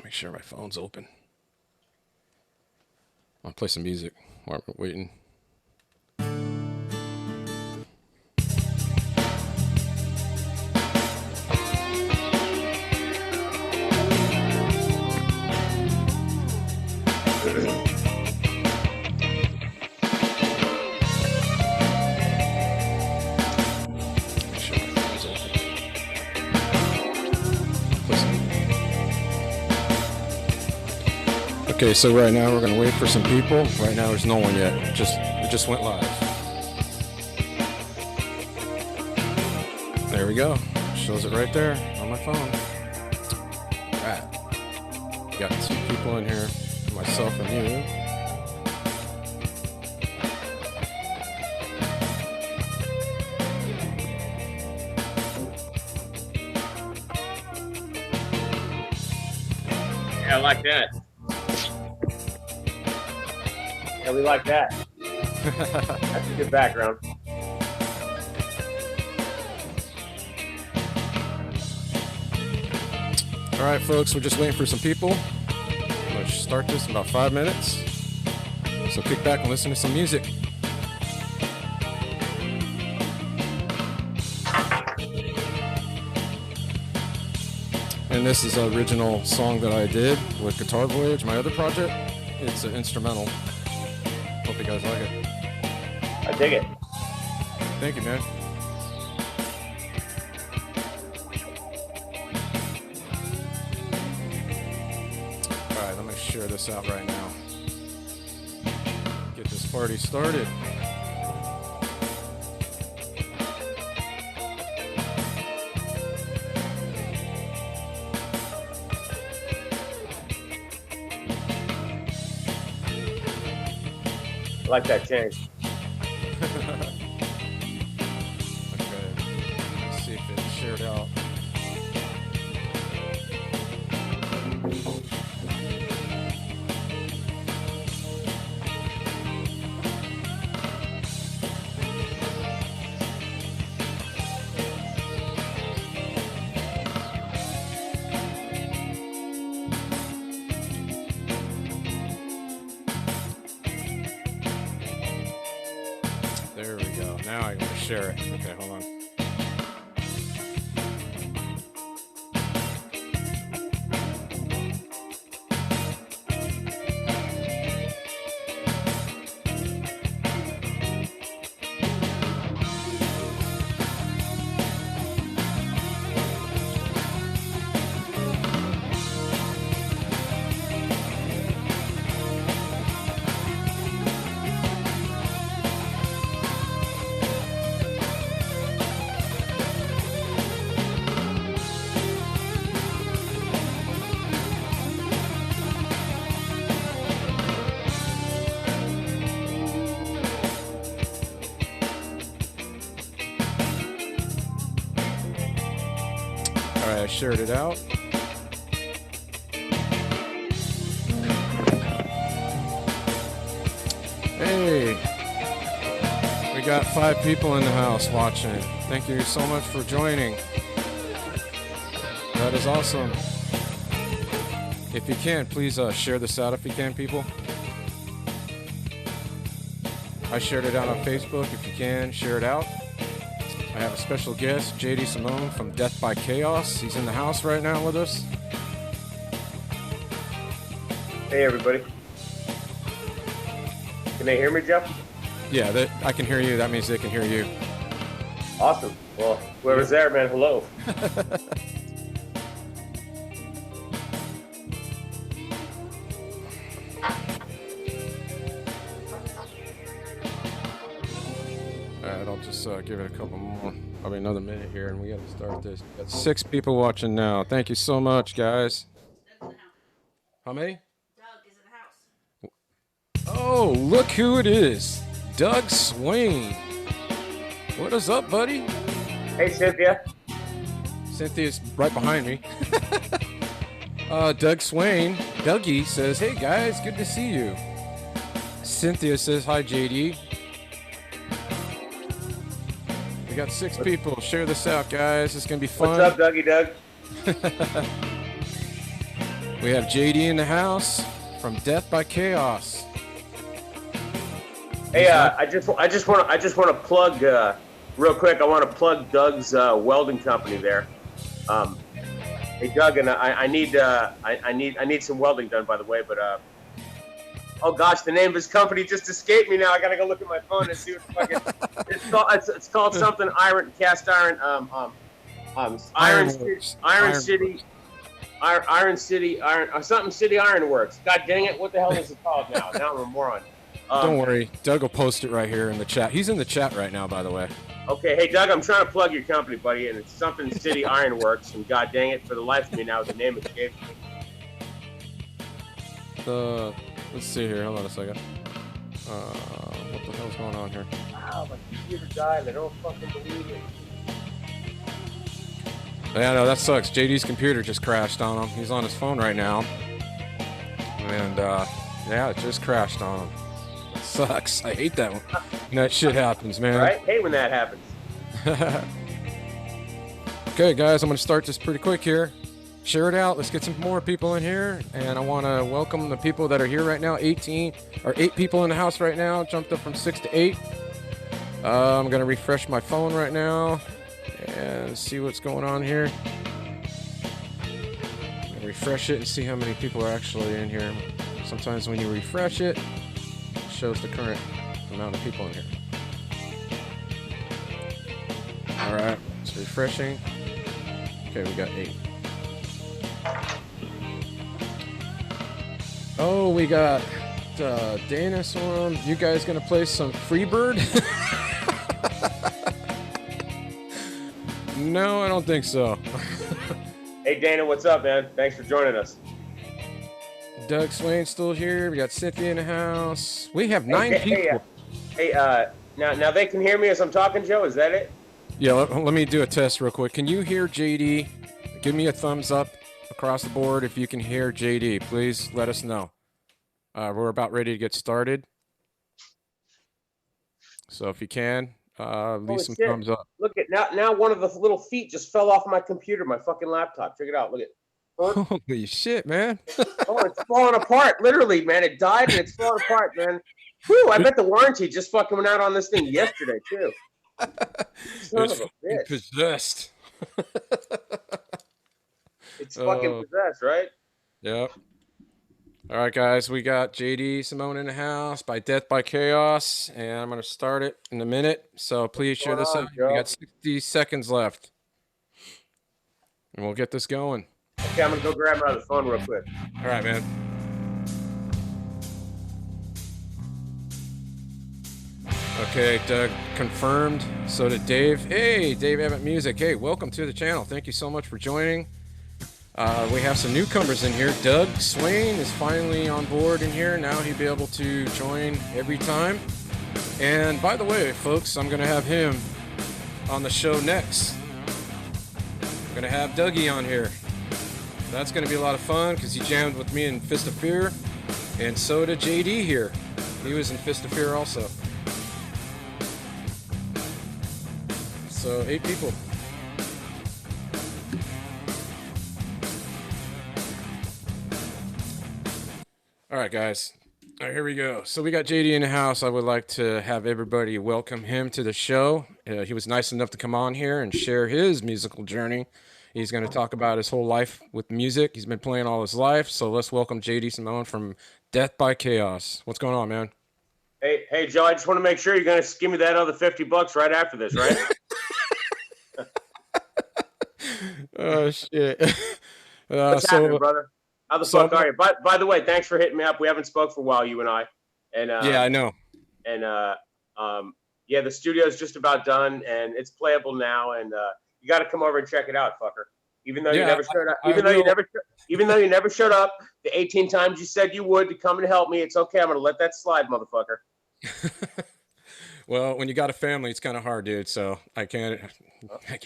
Make sure my phone's open. I'll play some music while we're waiting. Okay, so right now we're gonna wait for some people. Right now there's no one yet. It just went live. There we go. Shows it right there on my phone. Alright. Got some people in here, myself and you. Yeah, I like that. Yeah, we like that. That's a good background. All right, folks, we're just waiting for some people. Let's start this in about 5 minutes. So kick back and listen to some music. And this is an original song that I did with Guitar Voyage, my other project. It's an instrumental. Hope you guys like it. I dig it. Thank you, man. All right, I'm gonna share this out right now. Get this party started. I like that change. Okay, let's see if it's shared out. There we go. Now I'm going to share it. Okay, hold on. All right, I shared it out. Hey, we got 5 people in the house watching. Thank you so much for joining. That is awesome. If you can, please share this out if you can, people. I shared it out on Facebook. If you can, share it out. I have a special guest, JD Sumone from Death by Chaos. He's in the house right now with us. Hey, everybody. Can they hear me, Jeff? Yeah, I can hear you. That means they can hear you. Awesome. Well, whoever's there, man, hello. Alright, I'll just give it a couple more, probably another minute here, and we got to start this. Got 6 people watching now. Thank you so much, guys. How many? Doug is in the house. Oh, look who it is. Doug Swain. What is up, buddy? Hey, Cynthia. Cynthia's right behind me. Doug Swain, Dougie says, hey guys, good to see you. Cynthia says, hi JD. We got 6 people. Share this out, guys. It's going to be fun. What's up, Dougie Doug? We have JD in the house from Death by Chaos. Hey, I just want to plug real quick. I want to plug Doug's welding company there. Hey Doug, and I need some welding done, by the way. But oh gosh, the name of his company just escaped me now. I gotta go look at my phone and see what fucking it's called something cast iron Iron City something City Iron Works. God dang it, what the hell is it called now? Now I'm a moron. Don't worry, Doug will post it right here in the chat. He's in the chat right now, by the way. Okay, hey Doug, I'm trying to plug your company, buddy, and it's something City Iron Works. And God dang it, for the life of me now, the name escapes me. Let's see here. Hold on a second. What the hell's going on here? Wow, my computer died. I don't fucking believe it. Yeah, no, that sucks. JD's computer just crashed on him. He's on his phone right now, and yeah, it just crashed on him. It sucks. I hate that when that shit happens, man. Right? Hate when that happens. Okay, guys, I'm gonna start this pretty quick here. Share it out. Let's get some more people in here, and I want to welcome the people that are here right now. 8 people in the house right now. Jumped up from 6 to 8. I'm gonna refresh my phone right now and see what's going on here. Refresh it and see how many people are actually in here. Sometimes when you refresh it, it shows the current amount of people in here. All right, it's refreshing. Okay, we got 8. Oh, we got Dana Storm. You guys gonna play some Freebird? No, I don't think so. Hey Dana, what's up, man? Thanks for joining us. Doug Swain's still here. We got Cynthia in the house. We have 9 people. Now they can hear me as I'm talking, Joe. Is that it? Yeah, let me do a test real quick. Can you hear JD? Give me a thumbs up across the board if you can hear JD. Please let us know. We're about ready to get started. So if you can, leave some thumbs up. Look at now one of the little feet just fell off my computer, my fucking laptop. Check it out. Look at it. Holy shit, man. Oh, it's falling apart. Literally, man. It died and it's falling apart, man. Whew, I bet the warranty just fucking went out on this thing yesterday, too. Son of a bitch. Possessed. It's fucking possessed, right? Yep. All right, guys, we got JD Sumone in the house by Death by Chaos, and I'm going to start it in a minute. So please share this out. We got 60 seconds left, and we'll get this going. Okay, I'm going to go grab my other phone real quick. All right, man. Okay, Doug confirmed. So did Dave. Hey, Dave Abbott Music. Hey, welcome to the channel. Thank you so much for joining. We have some newcomers in here. Doug Swain is finally on board in here. Now he'll be able to join every time. And by the way, folks, I'm going to have him on the show next. I'm going to have Dougie on here. That's going to be a lot of fun because he jammed with me in Fist of Fear. And so did JD here. He was in Fist of Fear also. So 8 people. All right, guys. All right, here we go. So we got JD in the house. I would like to have everybody welcome him to the show. He was nice enough to come on here and share his musical journey. He's going to talk about his whole life with music. He's been playing all his life. So let's welcome JD Sumone from Death by Chaos. What's going on, man? Hey, Joe, I just want to make sure you're going to give me that other $50 right after this, right? Oh, shit. What's happening, brother? How the fuck are you? By the way, thanks for hitting me up. We haven't spoke for a while, you and I. And yeah, I know. And yeah, the studio's just about done, and it's playable now. And you got to come over and check it out, fucker. Even though you never showed up, even though you never showed up, the 18 times you said you would to come and help me, it's okay. I'm gonna let that slide, motherfucker. Well, when you got a family, it's kind of hard, dude. So I can't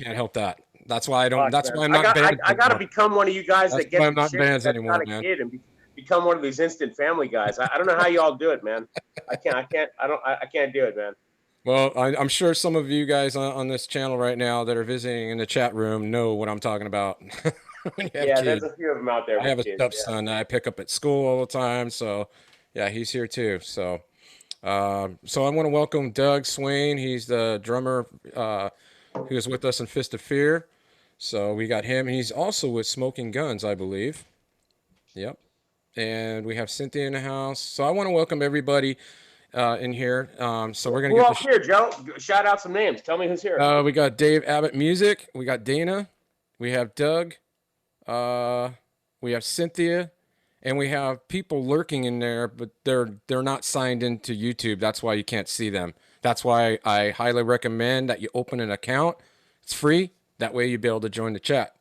help that. That's why I don't. That's why I'm not banned. I gotta become one of you guys that gets. I'm not banned anymore, man. And become one of these instant family guys. I don't know how y'all do it, man. I can't do it, man. Well, I'm sure some of you guys on this channel right now that are visiting in the chat room know what I'm talking about. when you have Yeah, there's kids. a few of them out there I with have a kids. Yeah. stepson that I pick up at school all the time, so yeah, he's here too. So I want to welcome Doug Swain. He's the drummer who was with us in Fist of Fear. So we got him. He's also with Smoking Guns, I believe. Yep. And we have Cynthia in the house. So I want to welcome everybody in here. So we're gonna Who get else the. here, Joe? Shout out some names. Tell me who's here. We got Dave Abbott Music. We got Dana. We have Doug. Uh, we have Cynthia, and we have people lurking in there, but they're not signed into YouTube. That's why you can't see them. That's why I highly recommend that you open an account. It's free. That way you'll be able to join the chat.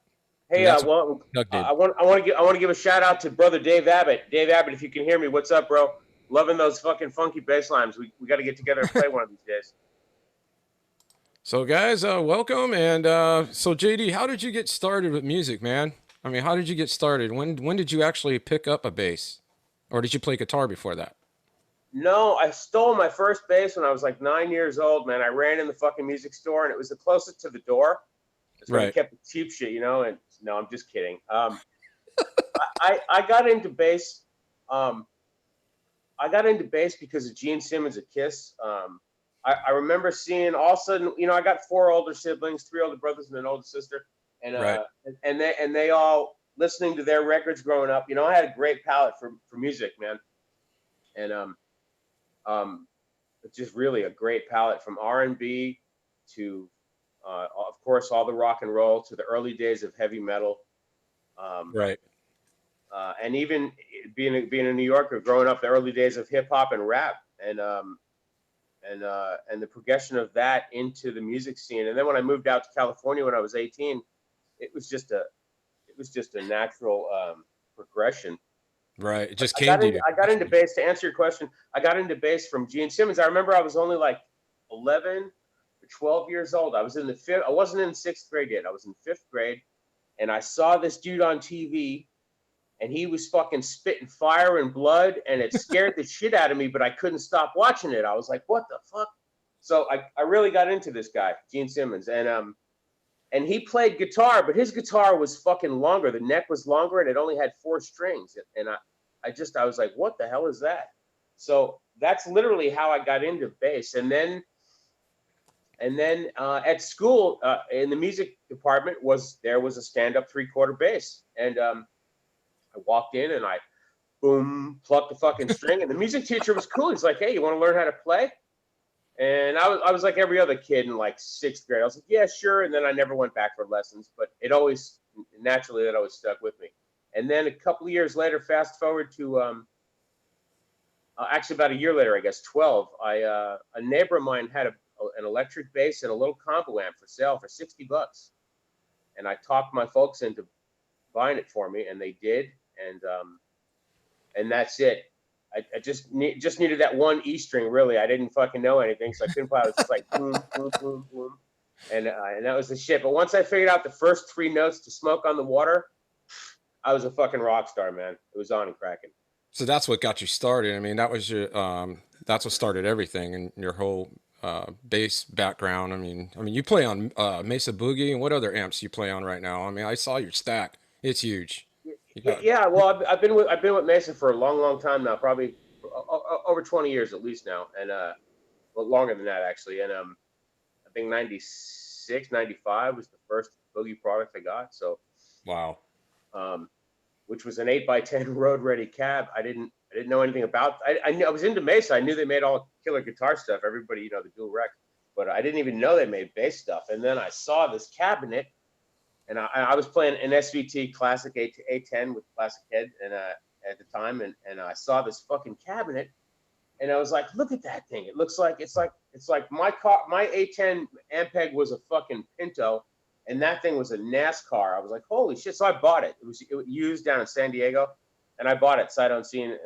And Hey, that's what well, Doug did. I want to give a shout out to brother Dave Abbott. Dave Abbott, if you can hear me, what's up, bro? Loving those fucking funky bass lines. We got to get together and play one of these days. So guys, welcome. And so JD, how did you get started with music, man? I mean, how did you get started? When did you actually pick up a bass, or did you play guitar before that? No, I stole my first bass when I was like 9 years old, man. I ran in the fucking music store, and it was the closest to the door. That's where they Right. kept the cheap shit, you know. And no, I'm just kidding. I got into bass. I got into bass because of Gene Simmons at Kiss. I remember seeing all of a sudden, you know, I got four older siblings, three older brothers and an older sister, and Right. and they all listening to their records growing up. You know, I had a great palate for music, man, and just really a great palate from R&B to, of course, all the rock and roll to the early days of heavy metal. Um, Right. and even being a New Yorker, growing up the early days of hip hop and rap, and the progression of that into the music scene. And then when I moved out to California when I was 18, it was just a natural progression. Right. It just came to you. I got into bass to answer your question. I got into bass from Gene Simmons. I remember I was only like 11 or 12 years old. I was in the fifth. I wasn't in sixth grade yet. I was in fifth grade, and I saw this dude on TV, and he was fucking spitting fire and blood, and it scared the shit out of me, but I couldn't stop watching it. I was like, what the fuck? So I really got into this guy, Gene Simmons, and he played guitar, but his guitar was fucking longer. The neck was longer, and it only had 4 strings. And I was like, what the hell is that? So that's literally how I got into bass. And then at school, in the music department, there was a stand-up 3/4 bass, and I walked in and I boom plucked the fucking string, and the music teacher was cool. He's like, hey, you want to learn how to play? And I was like every other kid in like sixth grade. I was like, yeah, sure. And then I never went back for lessons, but it always naturally that always stuck with me. And then a couple of years later, fast forward to actually about a year later, I guess 12. A neighbor of mine had an electric bass and a little combo amp for sale for $60, and I talked my folks into buying it for me, and they did, and that's it. I just needed that one E string. Really, I didn't fucking know anything, so I couldn't play. I was just like boom, boom, boom, boom, and that was the shit. But once I figured out the first 3 notes to Smoke on the Water, I was a fucking rock star, man. It was on and cracking. So that's what got you started. I mean, that was your that's what started everything and your whole bass background. I mean, you play on Mesa Boogie, and what other amps you play on right now? I mean, I saw your stack. It's huge. Yeah, well, I've been with Mason for a long time now, probably over 20 years at least now, and well, longer than that actually. And I think 96, 95 was the first Boogie product I got. So Wow. Which was an 8x10 road ready cab. I didn't know anything about. I was into Mesa. I knew they made all killer guitar stuff. Everybody, the dual rec, but I didn't even know they made bass stuff. And then I saw this cabinet. And I was playing an SVT Classic A10 with Classic Head, and at the time, and I saw this fucking cabinet, and I was like, look at that thing. It looks like it's like my car. My A10 Ampeg was a fucking Pinto, and that thing was a NASCAR. I was like, holy shit! So I bought it. It was used down in San Diego, and I bought it sight unseen,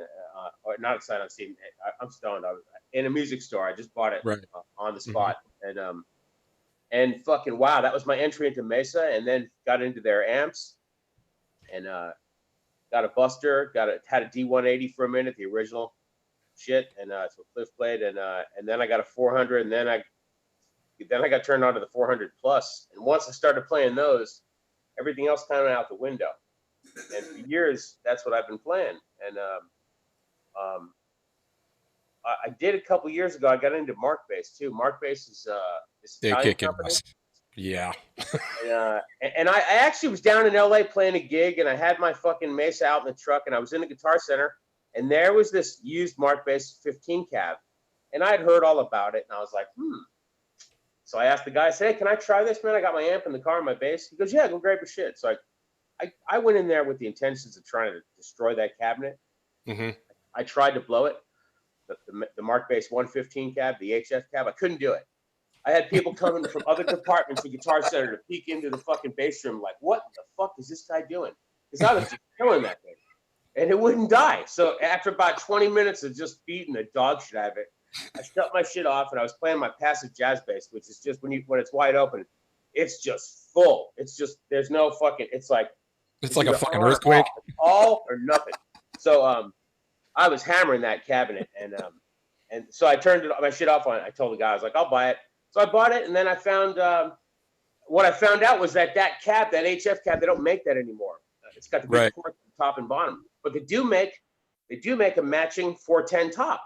or not sight unseen. I'm stoned. I was in a music store. I just bought it Right. on the spot, and fucking wow, that was my entry into Mesa, and then got into their amps, and got a Buster, had a D180 for a minute, the original shit, and so Cliff played, and then I got a 400, and then I got turned on to the 400 plus, and once I started playing those, Everything else kind of out the window. And for years, that's what I've been playing. And I did a couple years ago. I got into Mark Bass too. Mark Bass is this They Italian kicking company. us. Yeah. And I actually was down in LA playing a gig, and I had my fucking Mesa out in the truck, and I was in the Guitar Center, and there was this used Mark Bass 15 cab, and I had heard all about it, and I was like, So I asked the guy, I said, hey, can I try this, man? I got my amp in the car and my bass. He goes, yeah, go grab your shit. So I went in there with the intentions of trying to destroy that cabinet. Mm-hmm. I tried to blow it, the Mark Bass 115 cab, the HF cab. I couldn't do it. I had people coming from other departments of Guitar Center to peek into the fucking bass room like, what the fuck is this guy doing? Because I was just killing that thing. And it wouldn't die. So after about 20 minutes of just beating the dog shit out of it, I shut my shit off and I was playing my passive jazz bass, which is just when it's wide open, it's just full. It's just, there's no fucking, it's like a fucking earthquake. All or nothing. So I was hammering that cabinet, and so I turned my shit off on it. I told the guy, I was like, I'll buy it. So I bought it, and then I found what I found out was that cab, that HF cab, they don't make that anymore. It's got the big port top and bottom, but they do make a matching 410 top.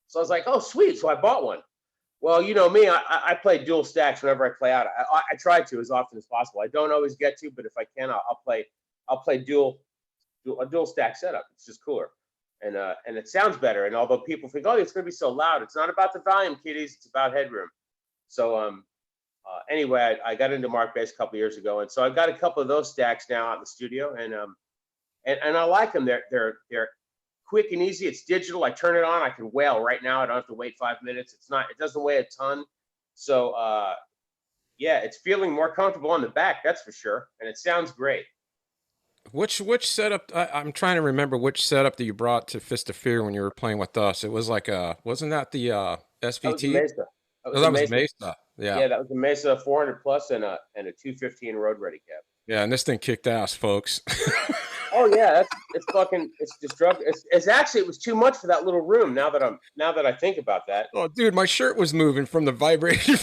So I was like, oh sweet. So I bought one. Well, you know me, I play dual stacks whenever I play out. I try to as often as possible. I don't always get to, but if I can, I'll play a dual stack setup. It's just cooler, and it sounds better. And although people think, oh, it's going to be so loud, it's not about the volume, kiddies. It's about headroom. So anyway, I got into Mark Bass a couple years ago, and so I've got a couple of those stacks now out in the studio, and I like them. They're quick and easy. It's digital. I turn it on. I can wail right now. I don't have to wait 5 minutes. It doesn't weigh a ton. So yeah, it's feeling more comfortable on the back, that's for sure. And it sounds great. Which setup? I'm trying to remember which setup that you brought to Fist of Fear when you were playing with us. It was like wasn't that the SVT? That was Mesa. Yeah. Yeah, that was a Mesa 400 plus and a 215 road ready cab. Yeah, and this thing kicked ass, folks. Oh yeah, it's destructive. It's actually, it was too much for that little room. Now that I think about that. Oh, dude, my shirt was moving from the vibration.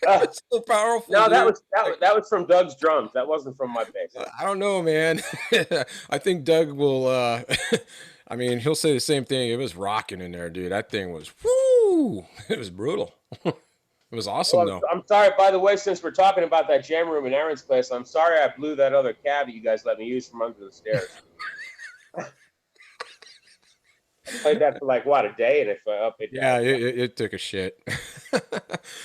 It's so powerful. No, that was from Doug's drums. That wasn't from my bass. I don't know, man. I think Doug will. I mean, he'll say the same thing. It was rocking in there, dude. That thing was whoo. It was brutal. It was awesome, though. I'm sorry, by the way, since we're talking about that jam room in Aaron's place, I'm sorry I blew that other cab that you guys let me use from under the stairs. I played that for like, what, a day? And it took a shit.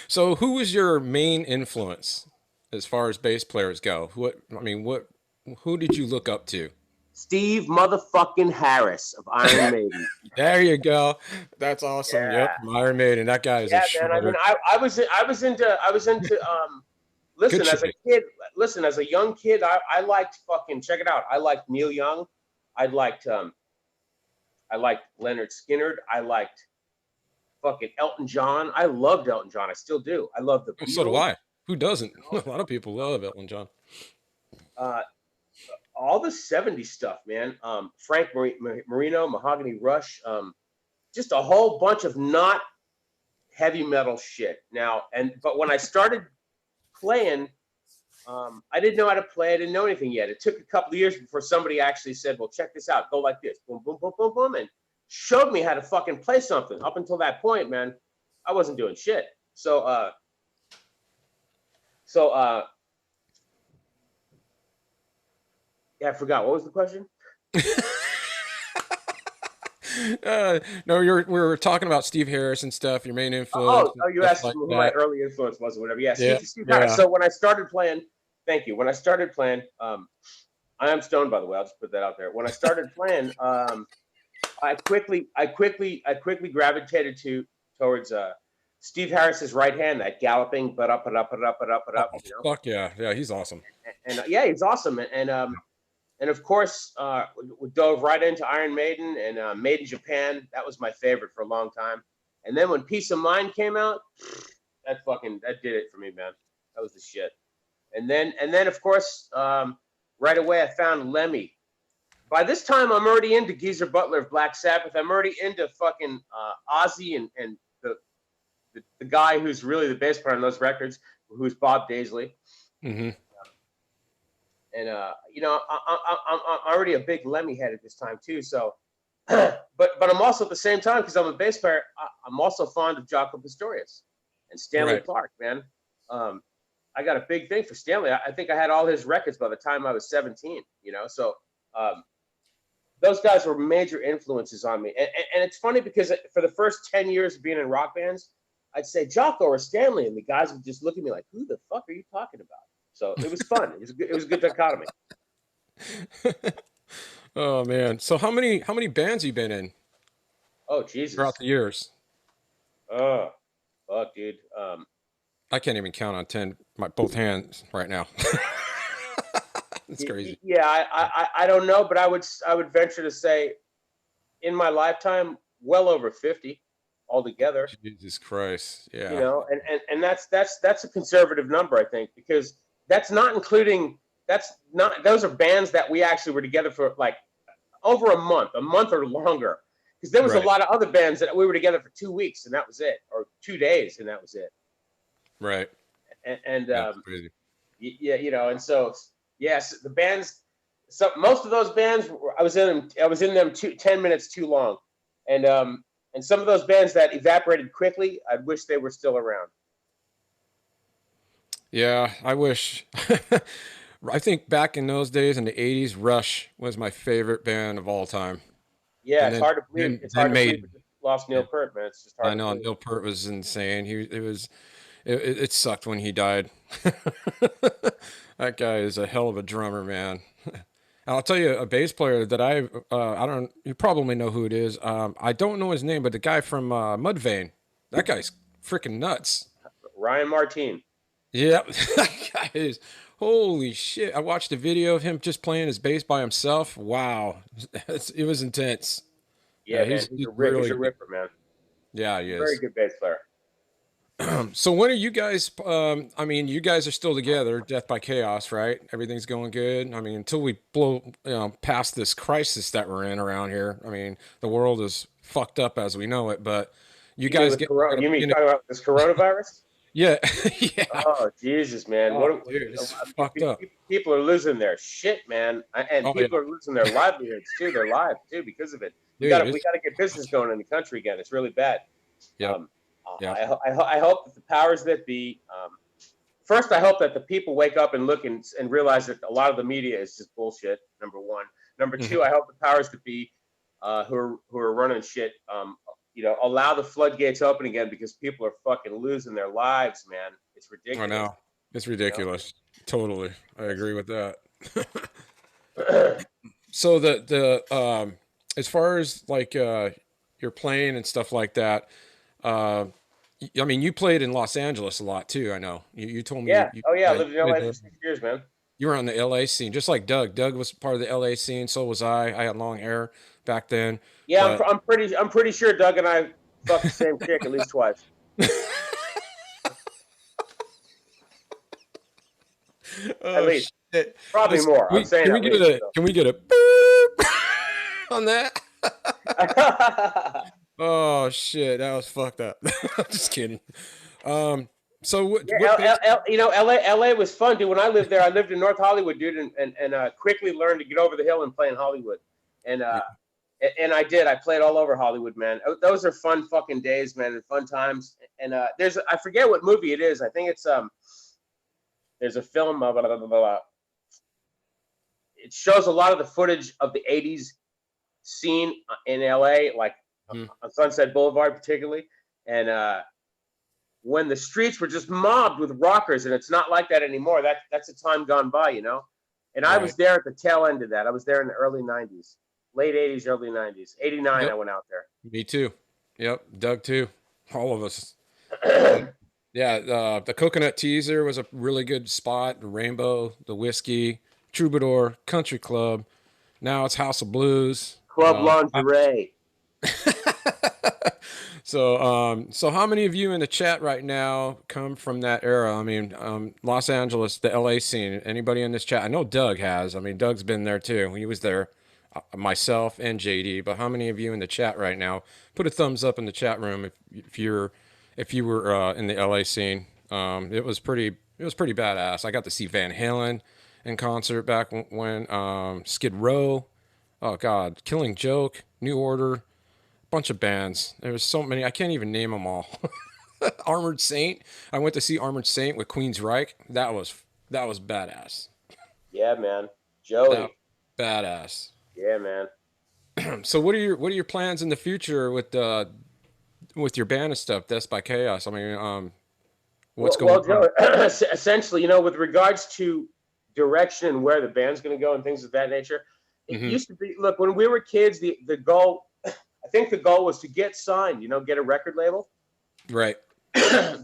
So who was your main influence as far as bass players go? Who did you look up to? Steve motherfucking Harris of Iron Maiden. There you go. That's awesome. Yeah. Yep, Iron Maiden. That guy is a shredder. Man. I mean, I was into listen, as a young kid, I liked fucking, check it out. I liked Neil Young. I liked Leonard Skinner. I liked fucking Elton John. I loved Elton John. I still do. I love the Beatles. So do I. Who doesn't? A lot of people love Elton John. All the 70s stuff, man. Frank Marino, Mahogany Rush, just a whole bunch of not heavy metal shit. But when I started playing, I didn't know how to play. I didn't know anything yet. It took a couple of years before somebody actually said, well, check this out. Go like this. Boom, boom, boom, boom, boom. And showed me how to fucking play something. Up until that point, man, I wasn't doing shit. So yeah, I forgot. What was the question? No, we were talking about Steve Harris and stuff, your main influence. Oh, you asked who my early influence was or whatever. Yeah, Steve Harris. So when I started playing, thank you. When I started playing, I am stoned, by the way. I'll just put that out there. When I started playing, I quickly gravitated towards Steve Harris's right hand, that galloping, but up. Fuck yeah, he's awesome. And yeah, he's awesome. And of course, we dove right into Iron Maiden and Made in Japan. That was my favorite for a long time. And then when Peace of Mind came out, that did it for me, man. That was the shit. And then of course, right away I found Lemmy. By this time, I'm already into Geezer Butler of Black Sabbath. I'm already into fucking Ozzy and the guy who's really the bass player on those records, who's Bob Daisley. Mm-hmm. and I'm already a big Lemmy head at this time too. So, but I'm also at the same time, because I'm a bass player, I'm also fond of Jaco Pastorius and Stanley Right. Clarke, man. I got a big thing for Stanley. I think I had all his records by the time I was 17. So um, those guys were major influences on me. And it's funny because for the first 10 years of being in rock bands, I'd say Jocko or Stanley, and the guys would just look at me like, "Who the fuck are you talking about?" So it was fun. It was a good dichotomy. Oh man. So how many bands you been in Oh throughout Jesus. the years? Oh fuck, dude. I can't even count on 10 my both hands right now. It's crazy. Yeah, I don't know, but I would venture to say in my lifetime, well over 50 altogether. Jesus Christ. You Yeah. know, and that's a conservative number, I think, because that's not including that's not those are bands that we actually were together for like over a month or longer. Because there was a Right. lot of other bands that we were together for 2 weeks and that was it, or 2 days and that was it. Right. And Yeah, it's crazy. yeah, and so yes, the bands. So most of those bands, I was in them 10 minutes too long, and some of those bands that evaporated quickly, I wish they were still around. Yeah, I wish. I think back in those days in the 80s, Rush was my favorite band of all time. Yeah, And it's then hard to believe. then It's then hard to believe made we just lost Neil yeah, Peart, man. It's just I hard to know believe. Neil Peart was insane. It sucked when he died. That guy is a hell of a drummer, man. And I'll tell you a bass player that I don't you probably know who it is. I don't know his name, but the guy from Mudvayne. That guy's freaking nuts. Ryan Martin. Yeah, that guy is holy shit. I watched a video of him just playing his bass by himself. Wow. It was intense. Yeah, Yeah, man, he's he's really a good. ripper, man. Yeah, he Very is. good bass player. So when are you guys I mean, you guys are still together, Death by Chaos, right? Everything's going good. I mean, until we blow, past this crisis that we're in around here. I mean, the world is fucked up as we know it, but you You mean guys with get corona? caught up You mean in it. talking about this coronavirus? Yeah. Yeah. Oh Jesus, man! Oh, dude, it's fucked up. People are losing their shit, man, and Oh people yeah. are losing their livelihoods too, their lives too, because of it. We got Dude, to we it's got to get business going in the country again. It's really bad. yep. Um, Yep. I hope that the powers that be. First, I hope that the people wake up and look and realize that a lot of the media is just bullshit. Number one. Number two, Mhm. I hope the powers that be, who are running shit, allow the floodgates open again because people are fucking losing their lives, man. It's I ridiculous. know. It's You ridiculous. Totally. I know. agree with that. Yes. So the as far as like your playing and stuff like that, uh I mean you played in Los Angeles a lot too, I know. You told me Yeah. Oh yeah. I you lived in played LA for there. 6 years, man. You were on the LA scene, just like Doug. Doug was part of the LA scene, so was I. I had long hair back then. Yeah, But I'm pretty sure Doug and I fucked the same chick at least twice. At oh least, shit. probably more. I'm saying Can we at get least. a So. can we get a beep on that? Oh shit, that was fucked up. Just kidding. Um, so what Yeah, base? LA was fun, dude. When I lived there, I lived in North Hollywood, dude, and quickly learned to get over the hill and play in Hollywood. And I did. I played all over Hollywood, man. Those are fun fucking days, man, and fun times. And I forget what movie it is. I think it's there's a film blah, blah, blah, blah, blah. It shows a lot of the footage of the '80s scene in LA, like Mhm. on Sunset Boulevard, particularly, and when the streets were just mobbed with rockers, and it's not like that anymore. That's a time gone by, you know. And I Right. was there at the tail end of that. I was there in the early '90s, late '80s, early '90s. '89, I Yep. went out there. Me too. Yep. Doug too. All of us. But yeah, the coconut teaser was a really good spot. The Rainbow, the whiskey, Troubadour, Country Club. Now it's House of Blues. Club lingerie. So how many of you in the chat right now come from that era? I mean, Los Angeles, the LA scene. Anybody in this chat? I know Doug has. I mean, Doug's been there too. He was there, myself and JD. But how many of you in the chat right now? Put a thumbs up in the chat room if you were in the LA scene. It was pretty badass. I got to see Van Halen in concert back when Skid Row, oh God, Killing Joke, New Order, bunch of bands. There was so many, I can't even name them all. Armored Saint. I went to see Armored Saint with Queensryche. That was badass. Yeah, man. That Joey. badass. Yeah, man. So what are your plans in the future with your band and stuff? Death by Chaos. I mean, what's going Well, on? Joe, essentially, with regards to direction and where the band's going to go and things of that nature, it Hmm. used to be. Look, when we were kids, the goal, I think the goal was to get signed. Get a record label. Right.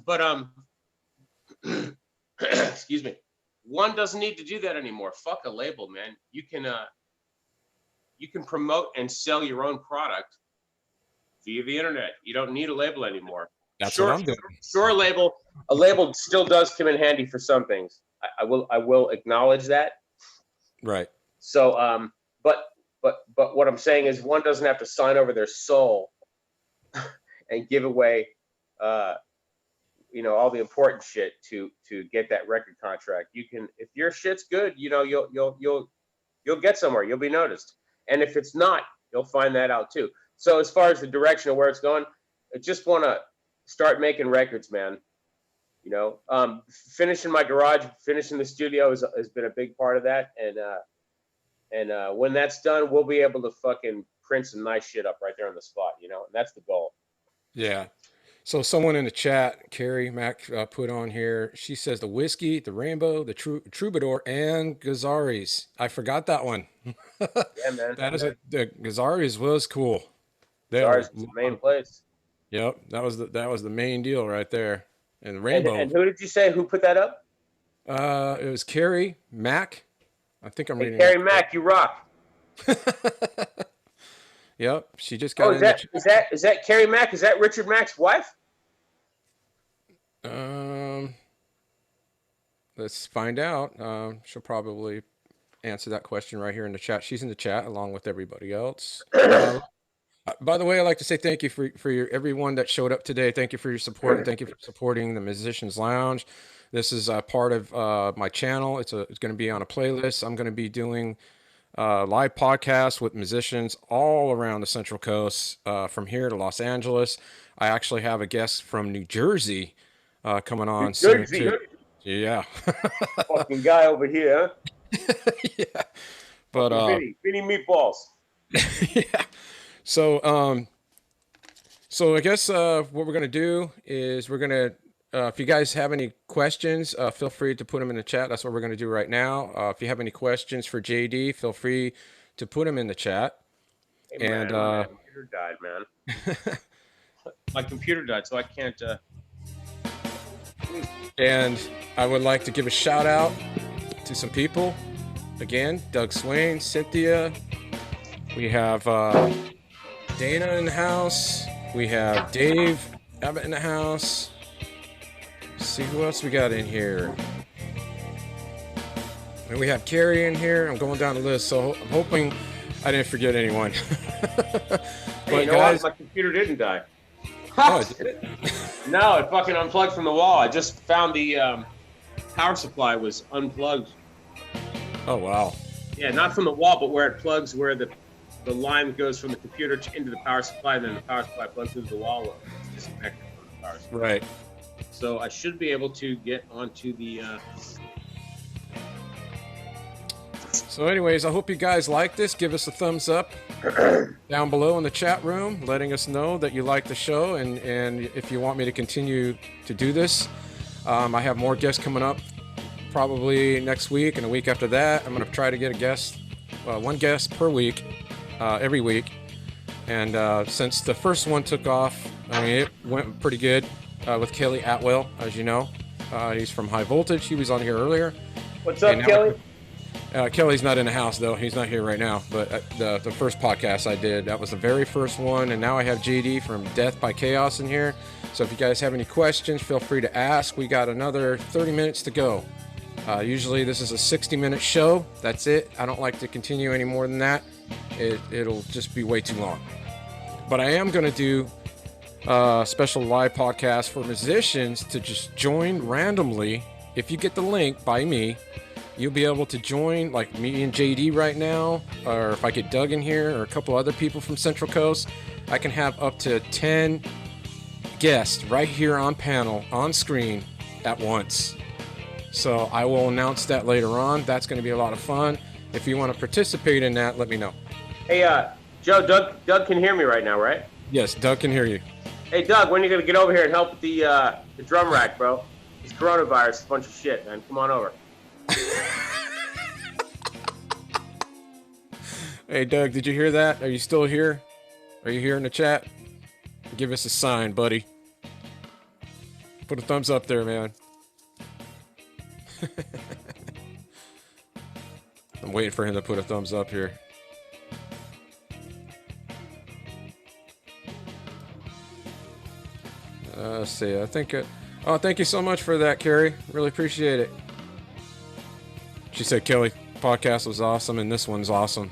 But excuse me, one doesn't need to do that anymore. Fuck a label, man. You can promote and sell your own product via the internet. You don't need a label anymore. That's Sure, what I'm doing. sure, a label still does come in handy for some things. I will acknowledge that. Right. So, but what I'm saying is, one doesn't have to sign over their soul and give away, all the important shit to get that record contract. You can, if your shit's good, you'll get somewhere. You'll be noticed. And if it's not, you'll find that out too. So as far as the direction of where it's going, I just want to start making records, man. Finishing my garage, finishing the studio has been a big part of that. And when that's done, we'll be able to fucking print some nice shit up right there on the spot, and that's the goal. Yeah. So someone in the chat, Carrie Mac, put on here. She says the whiskey, the rainbow, the troubadour, and Gazaris. I forgot that one. Yeah, man. The Gazaris was cool. Ours is the main place. Yep, that was the main deal right there. And the rainbow. And who did you say who put that up? It was Carrie Mac. I think I'm reading. Carrie Mac, you rock. Yep, she just got. Is that Carrie Mack? Is that Richard Mack's wife? Let's find out. She'll probably answer that question right here in the chat. She's in the chat along with everybody else. By the way, I'd like to say thank you for everyone that showed up today. Thank you for your support. And thank you for supporting the Musicians Lounge. This is part of my channel. It's going to be on a playlist. I'm going to be doing live podcasts with musicians all around the Central Coast, from here to Los Angeles. I actually have a guest from New Jersey coming on soon too. Yeah. Fucking guy over here, huh? Yeah. But Vinny Meatballs. Yeah. So I guess what we're gonna do is we're gonna if you guys have any questions, feel free to put them in the chat. That's what we're gonna do right now. If you have any questions for JD, feel free to put them in the chat. Hey, man, my computer died, man. My computer died, so I can't. And I would like to give a shout out to some people. Again, Doug Swain, Cynthia. We have Dana in the house. We have Dave Abbott in the house. Let's see who else we got in here. And we have Carrie in here. I'm going down the list, so I'm hoping I didn't forget anyone. But guys, my computer didn't die. Oh, did it? No, it fucking unplugged from the wall. I just found the power supply was unplugged. Oh, wow. Yeah, not from the wall, but where it plugs, where the line goes from the computer into the power supply, and then the power supply plugs into the wall. It's disconnected from the power supply. Right. So I should be able to get onto the... So anyways, I hope you guys like this. Give us a thumbs up down below in the chat room, letting us know that you like the show, and if you want me to continue to do this. I have more guests coming up probably next week and a week after that. I'm going to try to get a guest, one guest per week, every week. And since the first one took off, I mean, it went pretty good with Kelly Atwell, as you know. He's from High Voltage. He was on here earlier. What's up, Kelly? Kelly's not in the house, though. He's not here right now. But the first podcast I did, that was the very first one. And now I have JD from Death by Chaos in here. So if you guys have any questions, feel free to ask. We got another 30 minutes to go. Usually this is a 60-minute show. That's it. I don't like to continue any more than that. It'll just be way too long. But I am going to do a special live podcast for musicians to just join randomly. If you get the link by me, you'll be able to join, like me and JD right now, or if I get Doug in here or a couple other people from Central Coast, I can have up to 10 guests right here on panel, on screen at once. So I will announce that later on. That's going to be a lot of fun. If you want to participate in that, let me know. Hey, Joe, Doug can hear me right now, right? Yes, Doug can hear you. Hey, Doug, when are you going to get over here and help with the drum rack, bro? This coronavirus is a bunch of shit, man. Come on over. Hey, Doug, did you hear that? Are you still here? Are you here in the chat? Give us a sign, buddy. Put a thumbs up there, man. I'm waiting for him to put a thumbs up here. Let's see. I think. Oh, thank you so much for that, Carrie. Really appreciate it. She said Kelly podcast was awesome, and this one's awesome.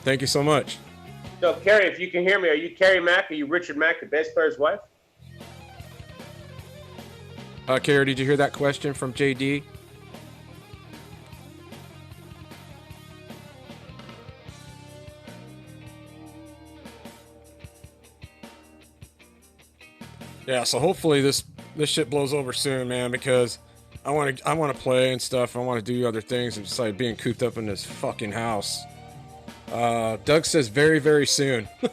Thank you so much. So, Carrie, if you can hear me, are you Carrie Mack? Are you Richard Mack, the bass player's wife? Carrie, did you hear that question from JD? Yeah, so hopefully this shit blows over soon, man, because I want to play and stuff. I want to do other things, and besides being cooped up in this fucking house. Doug says very, very soon. There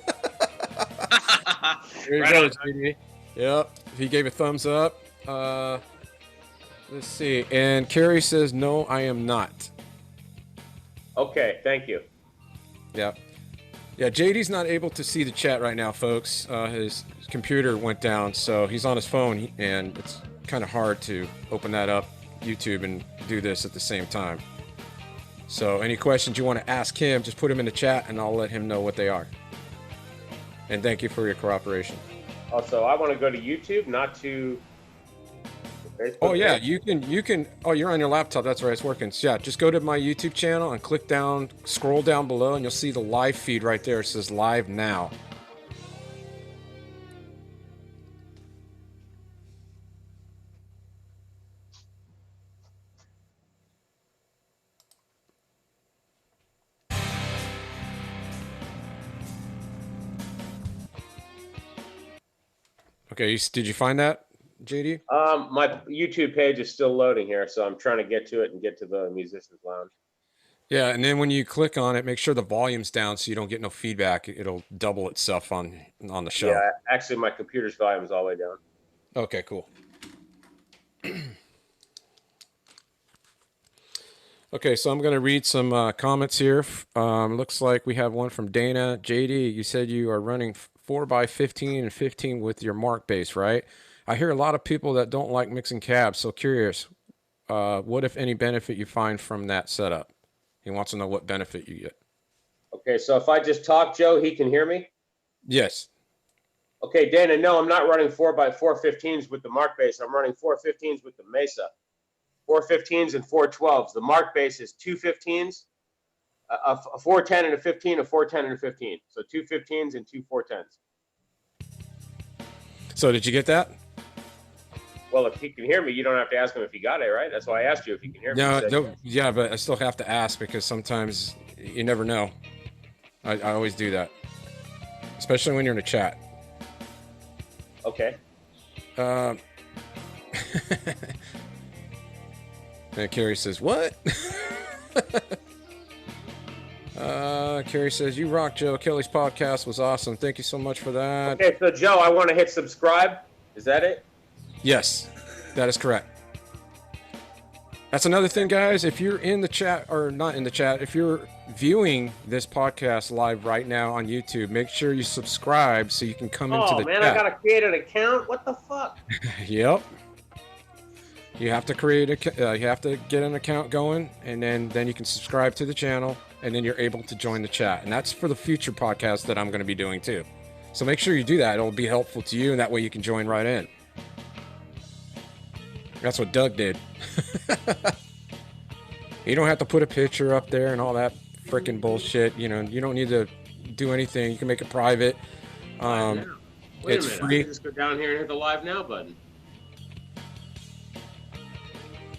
you go, JD. Yep, he gave a thumbs up. Let's see. And Carrie says, no, I am not. Okay, thank you. Yep. Yeah, JD's not able to see the chat right now, folks. His computer went down, so he's on his phone, and it's kind of hard to open that up, YouTube, and do this at the same time. So any questions you want to ask him, just put them in the chat, and I'll let him know what they are. And thank you for your cooperation. Also, I want to go to YouTube, not to Facebook. Oh yeah, you can. Oh, you're on your laptop. That's right, it's working. So, yeah, just go to my YouTube channel and click down, scroll down below, and you'll see the live feed right there. It says live now. Okay, did you find that, JD? My YouTube page is still loading here, so I'm trying to get to it and get to the musician's lounge. Yeah, and then when you click on it, make sure the volume's down so you don't get no feedback. It'll double itself on the show. Yeah, actually, my computer's volume is all the way down. Okay, cool. Okay, so I'm going to read some comments here. Looks like we have one from Dana. JD, you said you are running 4x15 and 15 with your mark bass, right? I hear a lot of people that don't like mixing cabs, so curious, what if any benefit you find from that setup? He wants to know what benefit you get. Okay, so if I just talk, Joe, he can hear me? Yes. Okay, Dana, no, I'm not running 4x415s with the mark bass. I'm running 415s with the Mesa. 415s and 412s. The mark bass is two 15s, a 410 and a 15, a 410 and a 15. So two 15s and two 410s. So did you get that? Well, if he can hear me, you don't have to ask him if he got it, right? That's why I asked you if he can hear me. No, yeah, but I still have to ask because sometimes you never know. I always do that, especially when you're in a chat. Okay. And Carrie says, what? Carrie says, you rock, Joe. Kelly's podcast was awesome. Thank you so much for that. Okay, so Joe, I want to hit subscribe. Is that it? Yes, that is correct. That's another thing, guys. If you're in the chat, or not in the chat, if you're viewing this podcast live right now on YouTube, make sure you subscribe so you can come into the chat. Oh, man, I got to create an account? What the fuck? Yep. You have to you have to get an account going, and then you can subscribe to the channel, and then you're able to join the chat. And that's for the future podcast that I'm going to be doing too. So make sure you do that. It'll be helpful to you, and that way you can join right in. That's what Doug did. You don't have to put a picture up there and all that freaking bullshit. You know, you don't need to do anything. You can make it private. Wait a minute. It's free. I can just go down here and hit the live now button.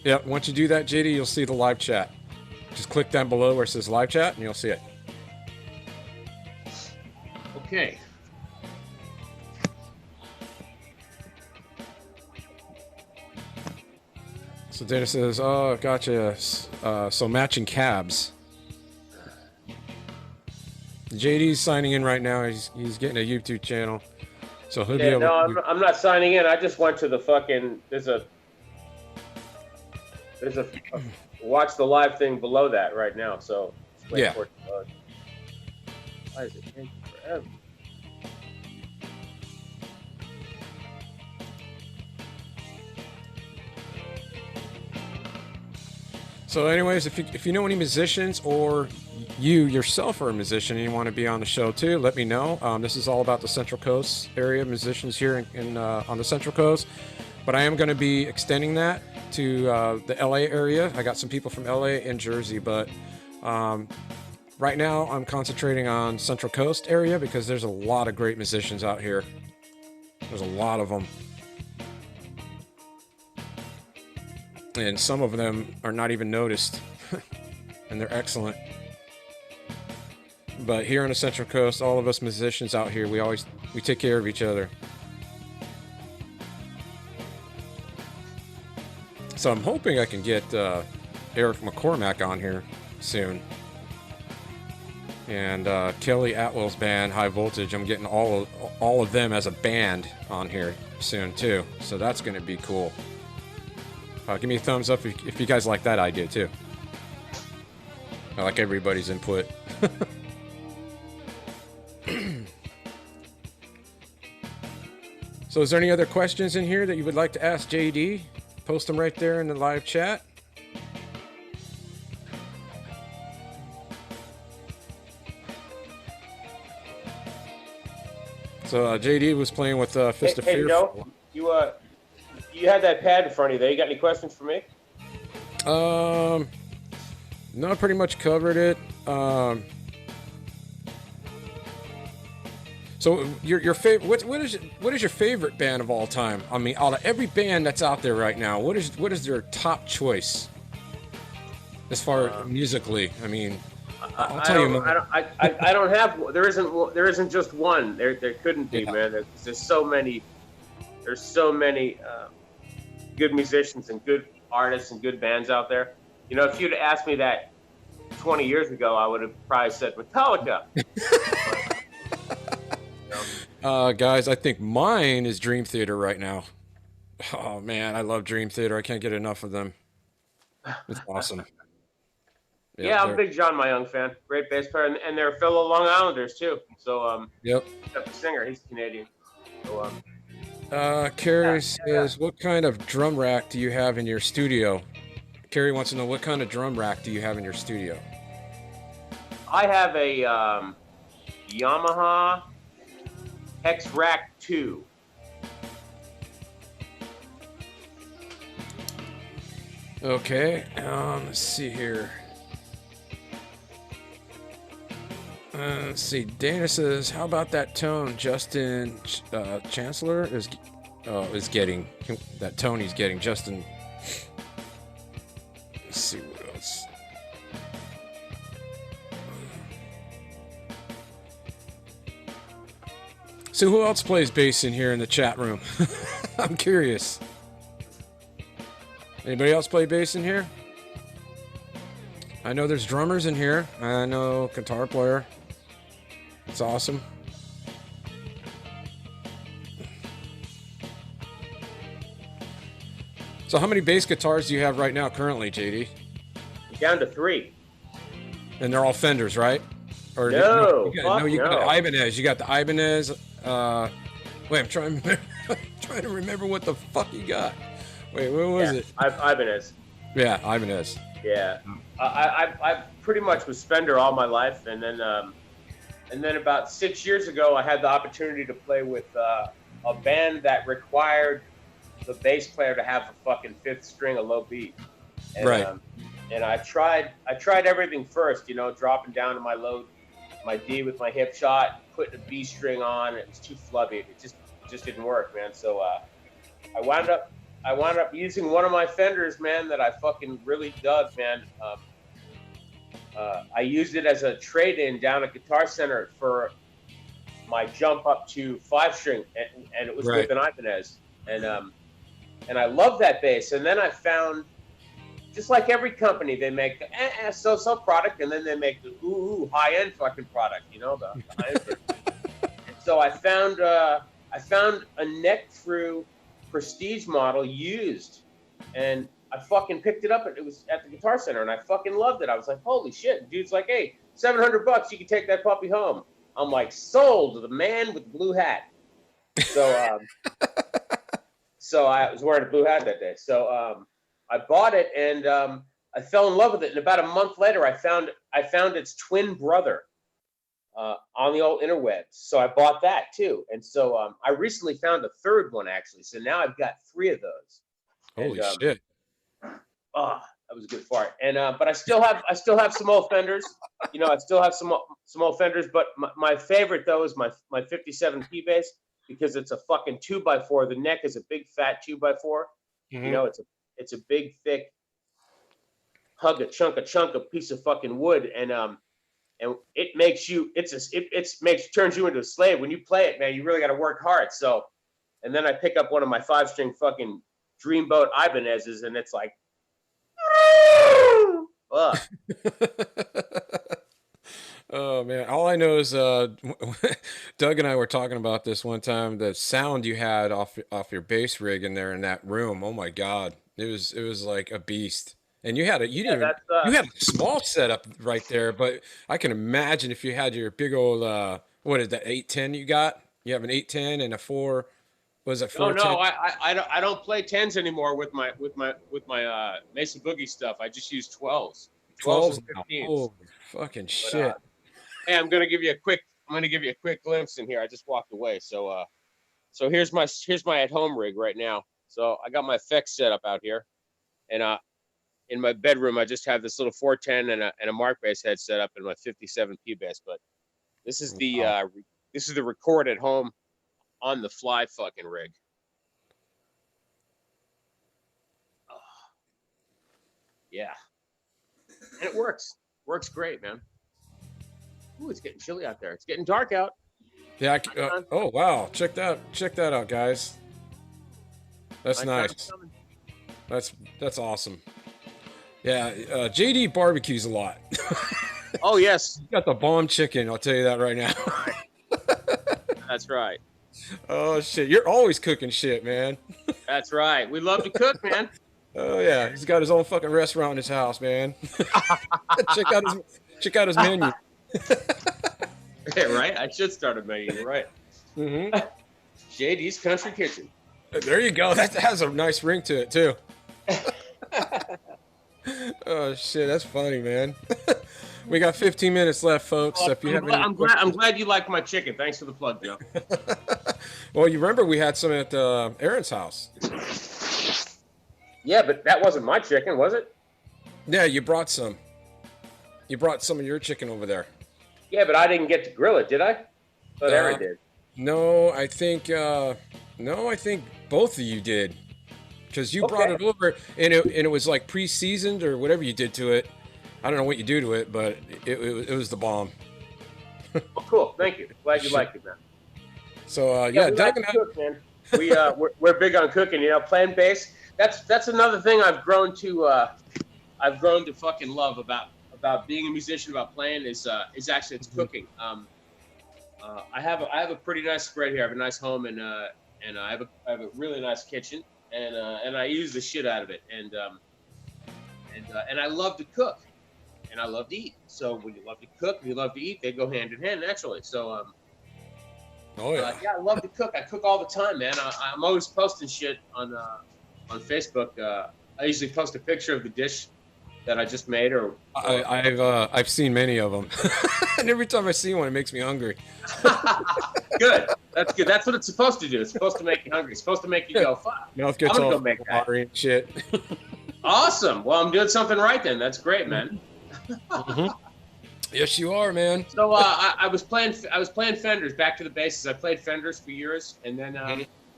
Yeah, once you do that, JD, you'll see the live chat. Just click down below where it says live chat, and you'll see it. Okay. So Dana says, "Oh, gotcha. So matching cabs." JD's signing in right now. He's getting a YouTube channel, so he'll be able. No, I'm not signing in. I just went to the fucking. There's a watch the live thing below that right now. So yeah. Why is it taking forever? So, anyways, if you know any musicians or you yourself are a musician and you want to be on the show too, let me know. This is all about the Central Coast area, musicians here on the Central Coast. But I am going to be extending that to the LA area. I got some people from LA and Jersey, but right now I'm concentrating on Central Coast area because there's a lot of great musicians out here. There's a lot of them. And some of them are not even noticed. And they're excellent. But here on the Central Coast, all of us musicians out here, we take care of each other. So I'm hoping I can get Eric McCormack on here soon. And Kelly Atwell's band, High Voltage, I'm getting all of them as a band on here soon too. So that's going to be cool. Give me a thumbs up if you guys like that idea too. I like everybody's input. So is there any other questions in here that you would like to ask JD? Post them right there in the live chat. So JD was playing with Fist of Fear. Hey, Joe, you had that pad in front of you there. You got any questions for me? No, I pretty much covered it. So your favorite, what is your favorite band of all time? I mean, out of every band that's out there right now, what is their top choice as far as musically? I mean, I'll tell you. I don't have. There isn't just one. There couldn't be, man. There's so many. There's so many good musicians and good artists and good bands out there. You know, if you'd asked me that 20 years ago, I would have probably said Metallica. Guys, I think mine is Dream Theater right now. Oh man, I love Dream Theater. I can't get enough of them. It's awesome. Yeah, I'm a big John Myung fan. Great bass player, and they're fellow Long Islanders too. So yep. Except the singer, he's Canadian. So Carrie says, what kind of drum rack do you have in your studio? Carrie wants to know, what kind of drum rack do you have in your studio? I have a Yamaha X-Rack 2. Okay, let's see here. Let's see. Dana says, "How about that tone Justin Chancellor is getting? That tone he's getting, Justin." Let's see what else. So who else plays bass in here in the chat room? I'm curious. Anybody else play bass in here? I know there's drummers in here. I know guitar player. It's awesome. So how many bass guitars do you have right now currently, JD? Down to 3. And they're all Fenders, right? Or no, you got the Ibanez. You got the Ibanez. Wait, I'm trying to remember what the fuck you got. Wait, what was it? Ibanez. Yeah, Ibanez. Yeah, I pretty much was Fender all my life, and then about 6 years ago, I had the opportunity to play with a band that required the bass player to have a fucking 5th string, a low beat. And, right. And I tried everything first, you know, dropping down to my D with my hip shot, putting a B string on. It was too flubby. It just didn't work, man. So I wound up using one of my Fenders, man, that I fucking really dug, man. I used it as a trade-in down at Guitar Center for my jump up to 5-string, and it was Right. with an Ibanez, and I love that bass. And then I found, just like every company, they make the so-so product, and then they make the high-end fucking product, you know, the high-end version. And so I found a neck-through Prestige model used, and I fucking picked it up. It was at the Guitar Center, and I fucking loved it. I was like, holy shit. And dude's like, hey, $700, you can take that puppy home. I'm like, sold, the man with the blue hat. So, so I was wearing a blue hat that day. So I bought it, and I fell in love with it. And about a month later, I found its twin brother on the old interwebs. So I bought that too. And so I recently found a third one, actually. So now I've got 3 of those. Holy And, shit. Oh, that was a good fart. And but I still have some old Fenders. You know, I still have some old Fenders. But my favorite though is my 57 P bass, because it's a fucking 2x4. The neck is a big fat 2x4. Mm-hmm. You know, it's a big thick a chunk of piece of fucking wood, and it makes you turns you into a slave when you play it, man. You really got to work hard. So, and then I pick up one of my 5-string fucking Dreamboat Ibanez's, and it's like. Oh man, all I know is Doug and I were talking about this one time. The sound you had off your bass rig in there in that room. Oh my god, it was like a beast. And you had you had a small setup right there, but I can imagine if you had your big old what is that 810 you got? You have an 810 and a 4. Was it 410? No, I don't play 10s anymore with my Mesa Boogie stuff. I just use 12s. 12s and 15s. Oh fucking shit. Hey, I'm gonna give you a quick glimpse in here. I just walked away. So so here's my at home rig right now. So I got my effects set up out here, and in my bedroom I just have this little 410 and a Mark bass head set up in my 57 P bass. But this is the record at home on the fly fucking rig. Oh. Yeah. And it works. Works great, man. Ooh, it's getting chilly out there. It's getting dark out. Yeah. Oh wow! Check that out, guys. That's nice. That's awesome. Yeah, JD barbecues a lot. Oh yes, you got the bomb chicken. I'll tell you that right now. That's right. Oh shit! You're always cooking shit, man. That's right. We love to cook, man. Oh yeah, he's got his own fucking restaurant in his house, man. check out his menu. Yeah, right. I should start a menu. You're right. Mm-hmm. JD's Country Kitchen. There you go. That has a nice ring to it too. Oh shit, that's funny, man. We got 15 minutes left, folks. Well, if you I'm glad you like my chicken. Thanks for the plug, Joe. Well, you remember we had some at Aaron's house. Yeah, but that wasn't my chicken, was it? Yeah, you brought some. You brought some of your chicken over there. Yeah, but I didn't get to grill it, did I? But Aaron did. No, I think both of you did, because you brought it over, and it was like pre-seasoned or whatever you did to it. I don't know what you do to it, but it was the bomb. Well, cool. Thank you. Glad you liked it, man. So yeah, Doug and I cook, man. We're big on cooking. You know, playing bass. That's another thing I've grown to fucking love about being a musician, about playing is actually it's cooking. I have a pretty nice spread here. I have a nice home, and I have a really nice kitchen, and I use the shit out of it, and I love to cook, and I love to eat. So when you love to cook and you love to eat, they go hand in hand naturally. So yeah, I love to cook. I cook all the time, man. I'm always posting shit on Facebook. I usually post a picture of the dish that I just made, or I've seen many of them, and every time I see one, it makes me hungry. Good. That's good. That's what it's supposed to do. It's supposed to make you hungry. It's supposed to make you go, fuck. Mouth gets all watery and shit. Awesome. Well, I'm doing something right then. That's great, man. Mm-hmm. Yes, you are, man. So I was playing Fenders, back to the bases. I played Fenders for years, and then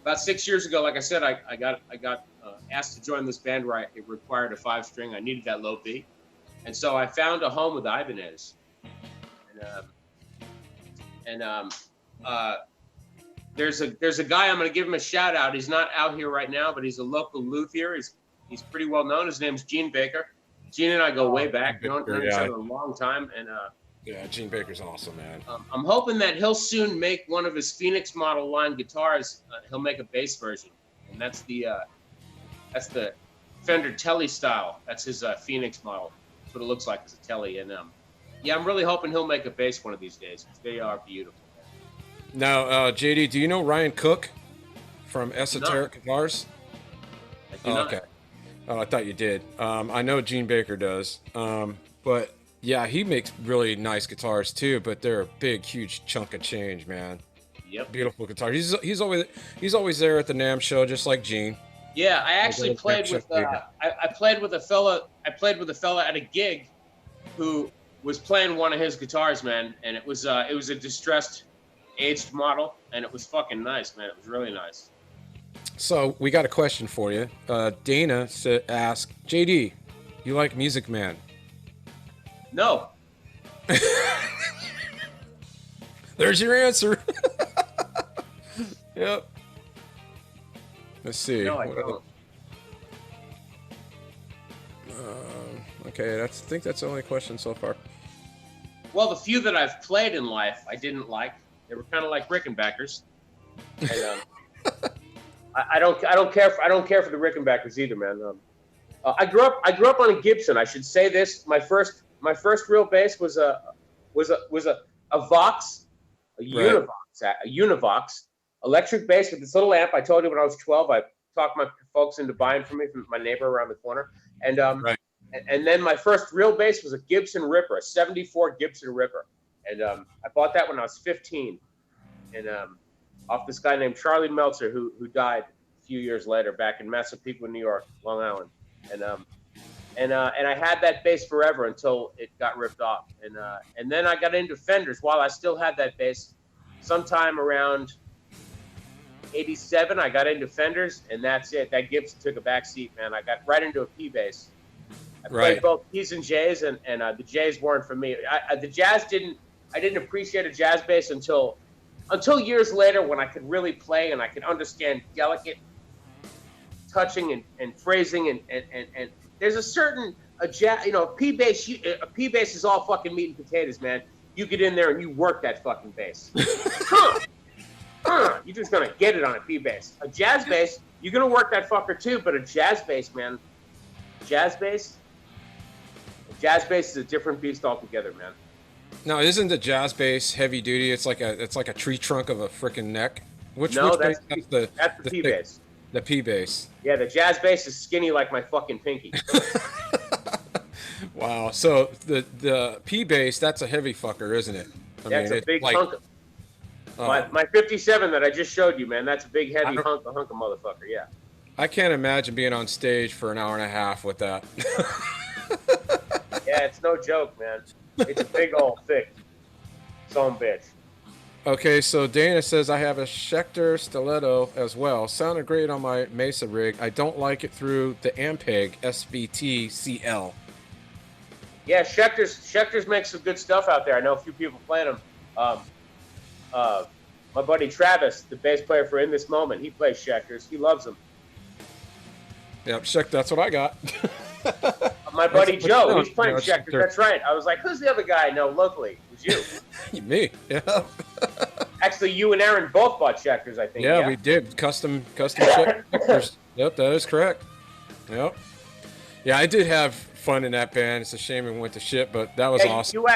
about 6 years ago, like I said, I got asked to join this band where it required a 5-string. I needed that low B, And so I found a home with Ibanez. There's a guy, I'm going to give him a shout out. He's not out here right now, but he's a local luthier. He's pretty well known. His name's Gene Baker. Gene and I go way back, known each other a long time. And yeah, Gene Baker's awesome, man. I'm hoping that he'll soon make one of his Phoenix model line guitars. He'll make a bass version, and that's the Fender Telly style. That's his Phoenix model. That's what it looks like as a Telly. And yeah, I'm really hoping he'll make a bass one of these days, because they are beautiful. Now, JD, do you know Ryan Cook from Esoteric Guitars? I do not. Okay. Oh, I thought you did. I know Gene Baker does. But yeah, he makes really nice guitars too. But they're a big, huge chunk of change, man. Yep. Beautiful guitar. He's always there at the NAMM show, just like Gene. Yeah, I actually played with I played with a fella at a gig who was playing one of his guitars, man, and it was a distressed aged model, and it was fucking nice, man. It was really nice. So we got a question for you. Dana asked, JD, you like Music Man? No. There's your answer. Yep. Let's see. No, I don't. Okay, I think that's the only question so far. Well, the few that I've played in life, I didn't like. They were kind of like Rickenbackers. And, I don't care for the Rickenbackers either, man. I grew up on a Gibson. I should say this. My first real bass was a Vox, a Univox electric bass with this little amp. I told you when I was 12, I talked my folks into buying from me from my neighbor around the corner. And and then my first real bass was a Gibson Ripper, a '74 Gibson Ripper. And I bought that when I was 15. And off this guy named Charlie Meltzer, who died a few years later back in Massapequa, New York, Long Island. And I had that bass forever until it got ripped off. And then I got into Fenders while I still had that bass. Sometime around 87, I got into Fenders, and that's it. That Gibson took a back seat, man. I got right into a P bass. I played both P's and J's, and the J's weren't for me. I didn't appreciate a jazz bass until years later, when I could really play and I could understand delicate touching and phrasing and there's a certain P bass. A P bass is all fucking meat and potatoes, man. You get in there and you work that fucking bass. You're just gonna get it on a P bass. A jazz bass, you're gonna work that fucker too. But a jazz bass, man, jazz bass is a different beast altogether, man. Now, isn't the jazz bass heavy duty? It's like a tree trunk of a freaking neck. Which that's bass? the P bass. The P bass. Yeah, the jazz bass is skinny like my fucking pinky. Wow. So the P bass, that's a heavy fucker, isn't it? It's a big hunk. My 57 that I just showed you, man, that's a big heavy hunk of motherfucker. Yeah. I can't imagine being on stage for an hour and a half with that. Yeah, it's no joke, man. It's a big old thick son bitch. Okay, so Dana says I have a Schecter Stiletto as well. Sounded great on my Mesa rig. I don't like it through the Ampeg SVT CL. Yeah, Schecter's makes some good stuff out there. I know a few people playing them. My buddy Travis, the bass player for In This Moment, he plays Schecters. He loves them. Yep, Schecter, that's what I got. My buddy Joe, he's playing Schecters. That's right. I was like, who's the other guy I know locally? It was you. Me, yeah. Actually, you and Aaron both bought Schecters, I think. Yeah, we did. Custom Schecters. Yep, that is correct. Yep. Yeah, I did have fun in that band. It's a shame it went to shit, but that was awesome. You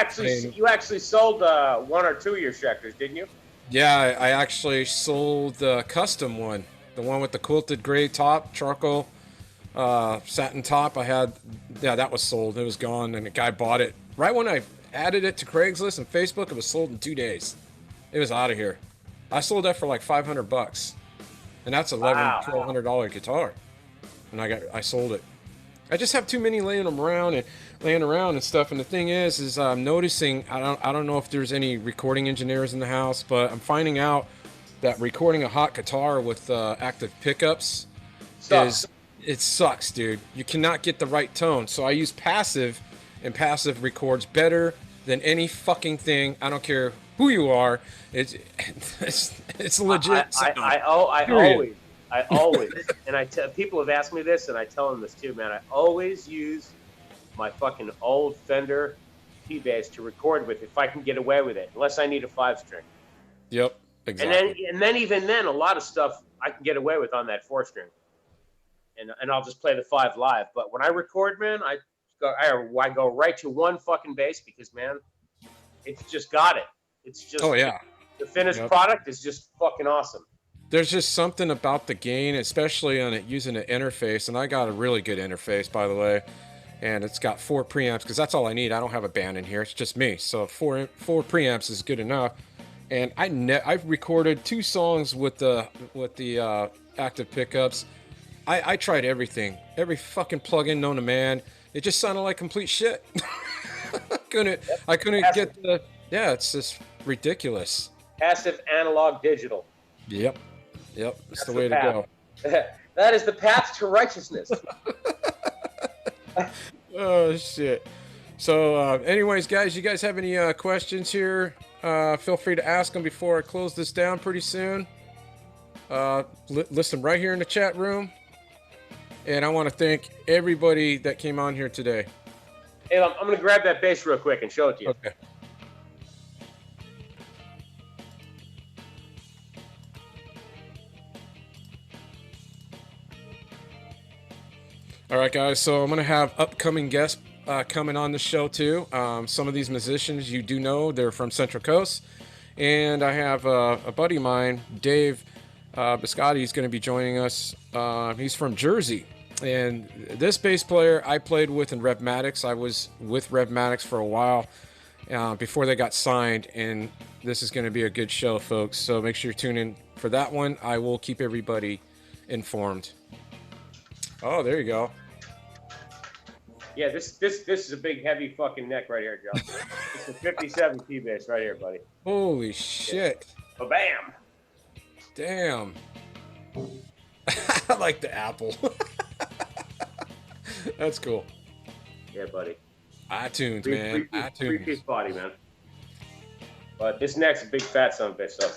actually sold one or two of your Schecters, didn't you? Yeah, I actually sold the custom one. The one with the quilted gray top, charcoal satin top. That was sold. It was gone, and a guy bought it. Right when I added it to Craigslist and Facebook, it was sold in 2 days. It was out of here. I sold that for like $500, and that's $1,200 guitar. And I sold it. I just have too many laying around and stuff. And the thing is I'm noticing, I don't know if there's any recording engineers in the house, but I'm finding out that recording a hot guitar with active pickups it sucks, dude. You cannot get the right tone. So I use passive, and passive records better than any fucking thing. I don't care who you are. It's legit. I always, and people have asked me this, and I tell them this too, man. I always use my fucking old Fender P-Bass to record with if I can get away with it, unless I need a 5-string. Yep, exactly. And then even then, a lot of stuff I can get away with on that 4-string, and I'll just play the 5 live. But when I record, man, I go right to one fucking bass because, man, it's just got it. It's just the finished product is just fucking awesome. There's just something about the gain, especially on it using an interface, and I got a really good interface, by the way, and it's got 4 preamps because that's all I need. I don't have a band in here; it's just me, so four preamps is good enough. And I've recorded 2 songs with the active pickups. I tried everything, every fucking plugin known to man. It just sounded like complete shit. I couldn't get the. Yeah, it's just ridiculous. Passive analog digital. Yep. That's the way to go. That is the path to righteousness. Oh shit. So anyways, guys, you guys have any questions here? Feel free to ask them before I close this down pretty soon. List them right here in the chat room. And I want to thank everybody that came on here today. Hey, I'm going to grab that bass real quick and show it to you. Okay. All right, guys, so I'm going to have upcoming guests coming on the show, too. Some of these musicians you do know, they're from Central Coast. And I have a buddy of mine, Dave Biscotti, is going to be joining us. He's from Jersey. And this bass player I played with in Revmatics. I was with Revmatics for a while before they got signed. And this is going to be a good show, folks. So make sure you tune in for that one. I will keep everybody informed. Oh, there you go. Yeah, this is a big, heavy fucking neck right here, Joe. It's a 57 P-bass right here, buddy. Holy shit. Yeah. Bam. Damn. I like the apple. That's cool. Yeah, buddy. iTunes, man. iTunes. 3-piece body, man. But this neck's a big fat son of a bitch, so.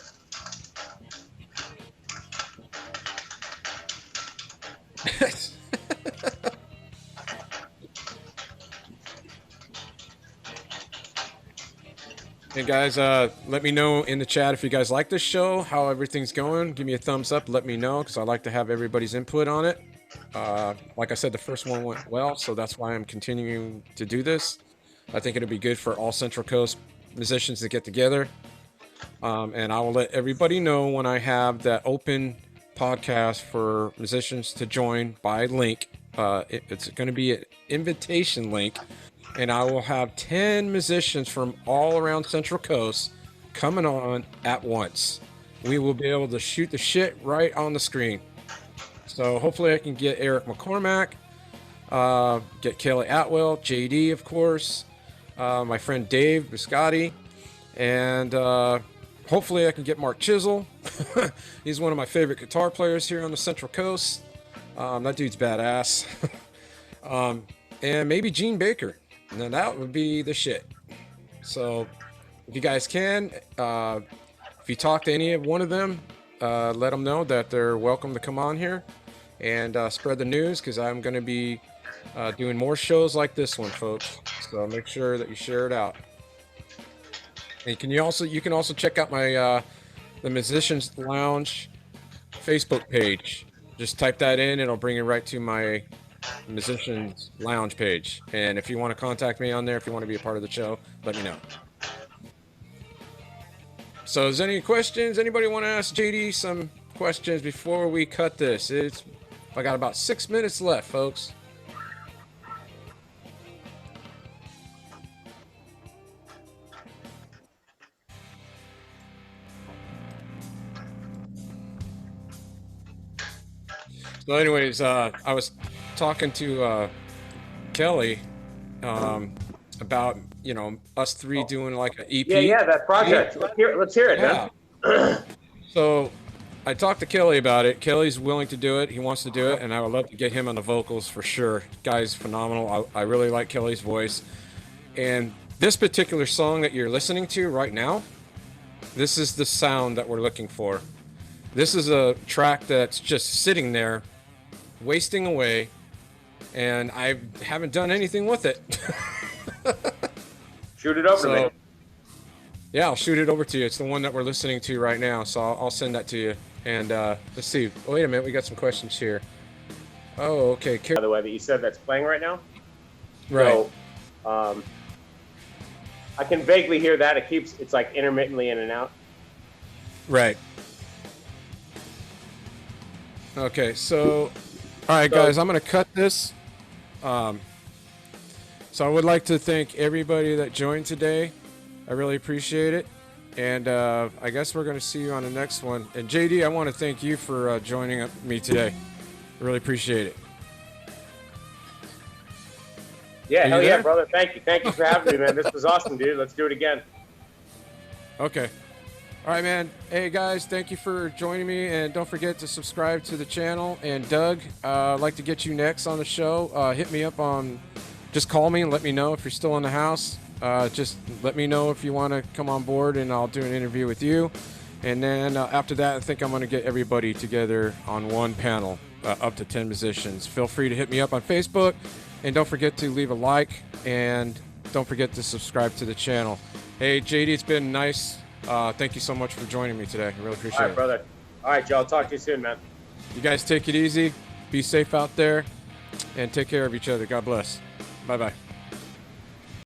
Hey guys, let me know in the chat if you guys like this show, how everything's going. Give me a thumbs up, let me know, because I like to have everybody's input on it. Like I said, the first one went well, so that's why I'm continuing to do this. I think it'll be good for all Central Coast musicians to get together. And I will let everybody know when I have that open podcast for musicians to join by link. It's going to be an invitation link. And I will have 10 musicians from all around Central Coast coming on at once. We will be able to shoot the shit right on the screen. So hopefully I can get Eric McCormack, get Kelly Atwell, JD, of course, my friend Dave Biscotti, and hopefully I can get Mark Chisel. He's one of my favorite guitar players here on the Central Coast. That dude's badass. And maybe Gene Baker. And then that would be the shit. So if you guys can, if you talk to any of one of them, let them know that they're welcome to come on here and spread the news, because I'm going to be doing more shows like this one, folks. So make sure that you share it out. And you can also check out my the Musicians Lounge Facebook page. Just type that in, it'll bring you right to my Musicians Lounge page. And if you want to contact me on there, if you want to be a part of the show, let me know. So is there any questions? Anybody want to ask JD some questions before we cut this? I got about 6 minutes left, folks. So anyways, I was talking to Kelly about, us three doing like an EP. Yeah, that project. Let's hear it, man. So I talked to Kelly about it. Kelly's willing to do it. He wants to do it, and I would love to get him on the vocals for sure. Guy's phenomenal. I really like Kelly's voice. And this particular song that you're listening to right now, this is the sound that we're looking for. This is a track that's just sitting there, wasting away, and I haven't done anything with it. Shoot it over to me. Yeah, I'll shoot it over to you. It's the one that we're listening to right now, so I'll send that to you. And let's see. Wait a minute, we got some questions here. Oh, okay. By the way, that you said that's playing right now. Right. So, I can vaguely hear that. It's like intermittently in and out. Right. Okay, so, all right, guys, I'm going to cut this. So I would like to thank everybody that joined today. I really appreciate it. And I guess we're going to see you on the next one. And JD, I want to thank you for joining me today. I really appreciate it. Yeah, hell yeah, brother. Thank you. Thank you for having me, man. This was awesome, dude. Let's do it again. Okay. All right, man. Hey, guys, thank you for joining me. And don't forget to subscribe to the channel. And Doug, I'd like to get you next on the show. Hit me up on, just call me and let me know if you're still in the house. Just let me know if you want to come on board, and I'll do an interview with you. And then after that, I think I'm going to get everybody together on one panel, up to 10 musicians. Feel free to hit me up on Facebook. And don't forget to leave a like, and don't forget to subscribe to the channel. Hey, JD, it's been nice. Thank you so much for joining me today. I really appreciate it. All right, brother. All right, Joe. I'll talk to you soon, man. You guys take it easy. Be safe out there, and take care of each other. God bless. Bye-bye.